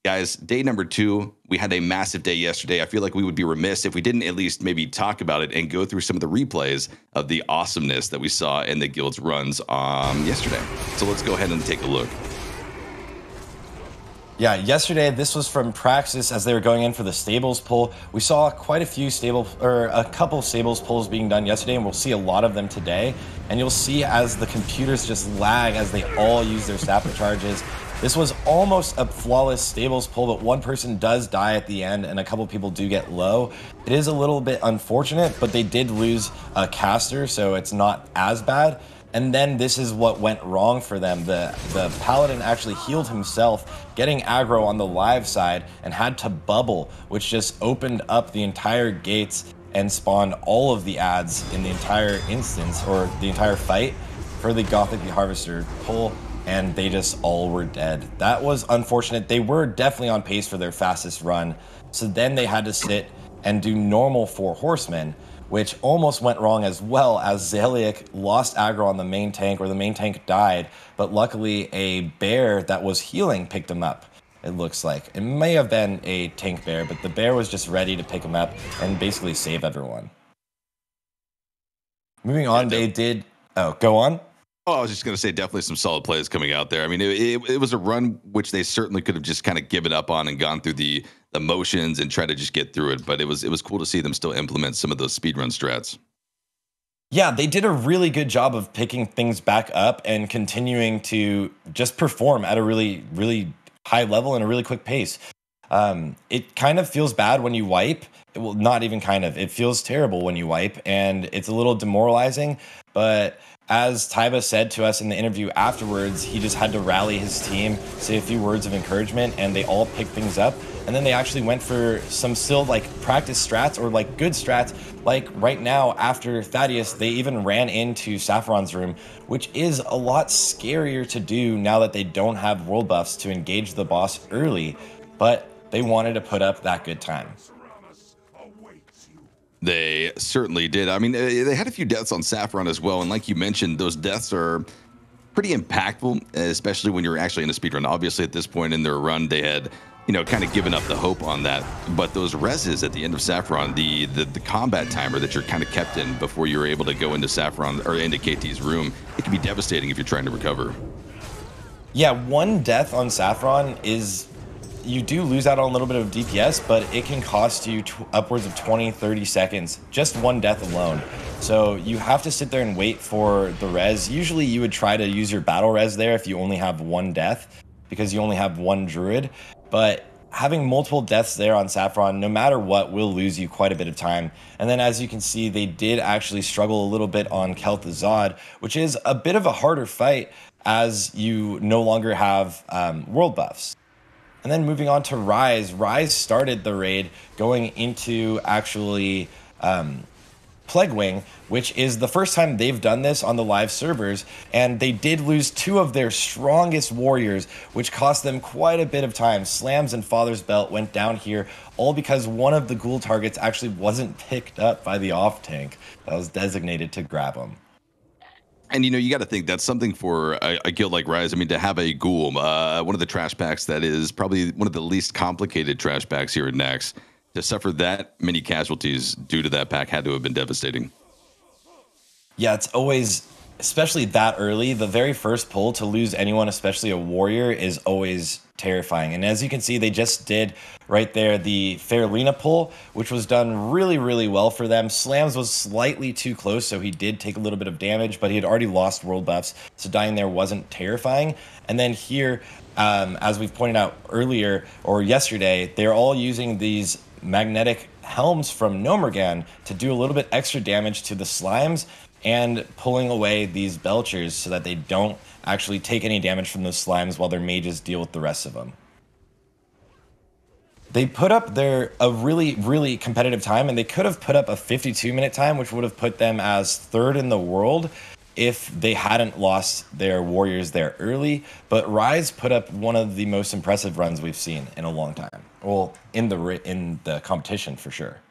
Guys, day number 2, we had a massive day yesterday. I feel like we would be remiss if we didn't at least maybe talk about it and go through some of the replays of the awesomeness that we saw in the guild's runs yesterday. So let's go ahead and take a look. Yeah, yesterday this was from Praxis as they were going in for the stables pull. We saw quite a few a couple stables pulls being done yesterday, and we'll see a lot of them today. And you'll see as the computers just lag as they all use their sapper charges. This was almost a flawless stables pull, but one person does die at the end and a couple people do get low. It is a little bit unfortunate, but they did lose a caster, so it's not as bad. And then this is what went wrong for them. The paladin actually healed himself, getting aggro on the live side, and had to bubble, which just opened up the entire gates and spawned all of the ads in the entire instance, or the entire fight, for the Gothic the Harvester pull, and they just all were dead. That was unfortunate. They were definitely on pace for their fastest run, so then they had to sit and do normal 4 horsemen, which almost went wrong as well, as Zaliek lost aggro on the main tank, or the main tank died, but luckily a bear that was healing picked him up, it looks like. It may have been a tank bear, but the bear was just ready to pick him up and basically save everyone. Moving on, they did... Oh, go on? Oh, I was just going to say, definitely some solid plays coming out there. I mean, it was a run which they certainly could have just kind of given up on and gone through the motions and try to just get through it. But it was cool to see them still implement some of those speedrun strats. Yeah, they did a really good job of picking things back up and continuing to just perform at a really, really high level and a really quick pace. It kind of feels bad when you wipe. Well, not even kind of. It feels terrible when you wipe, and it's a little demoralizing, but... As Taiba said to us in the interview afterwards, he just had to rally his team, say a few words of encouragement, and they all picked things up. And then they actually went for some still like practice strats, or like good strats. Like right now after Thaddeus, they even ran into Saffron's room, which is a lot scarier to do now that they don't have world buffs to engage the boss early, but they wanted to put up that good time. They certainly did. I mean, they had a few deaths on Saffron as well. And like you mentioned, those deaths are pretty impactful, especially when you're actually in a speedrun. Obviously, at this point in their run, they had, kind of given up the hope on that. But those reses at the end of Saffron, the combat timer that you're kind of kept in before you're able to go into Saffron or into KT's room, it can be devastating if you're trying to recover. Yeah, one death on Saffron is... You do lose out on a little bit of DPS, but it can cost you upwards of 20-30 seconds, just one death alone. So you have to sit there and wait for the res. Usually you would try to use your battle res there if you only have one death, because you only have one druid. But having multiple deaths there on Saffron, no matter what, will lose you quite a bit of time. And then as you can see, they did actually struggle a little bit on Kel'Thuzad, which is a bit of a harder fight as you no longer have world buffs. And then moving on to Rise. Rise started the raid going into actually Plaguewing, which is the first time they've done this on the live servers. And they did lose 2 of their strongest warriors, which cost them quite a bit of time. Slams and Father's Belt went down here, all because one of the ghoul targets actually wasn't picked up by the off tank that was designated to grab them. And, you got to think that's something for a guild like Rise. I mean, to have a ghoul, one of the trash packs that is probably one of the least complicated trash packs here at Nax, to suffer that many casualties due to that pack had to have been devastating. Yeah, it's always, especially that early, the very first pull to lose anyone, especially a warrior, is always terrifying. And as you can see, they just did right there the Fairlina pull, which was done really, really well for them. Slams was slightly too close, so he did take a little bit of damage, but he had already lost world buffs, so dying there wasn't terrifying. And then here, as we've pointed out earlier, or yesterday, they're all using these magnetic helms from Nomergan to do a little bit extra damage to the slimes and pulling away these belchers so that they don't actually take any damage from those slimes while their mages deal with the rest of them. They put up a really, really competitive time, and they could have put up a 52-minute time, which would have put them as 3rd in the world if they hadn't lost their warriors there early. But Rise put up one of the most impressive runs we've seen in a long time. Well, in the competition for sure.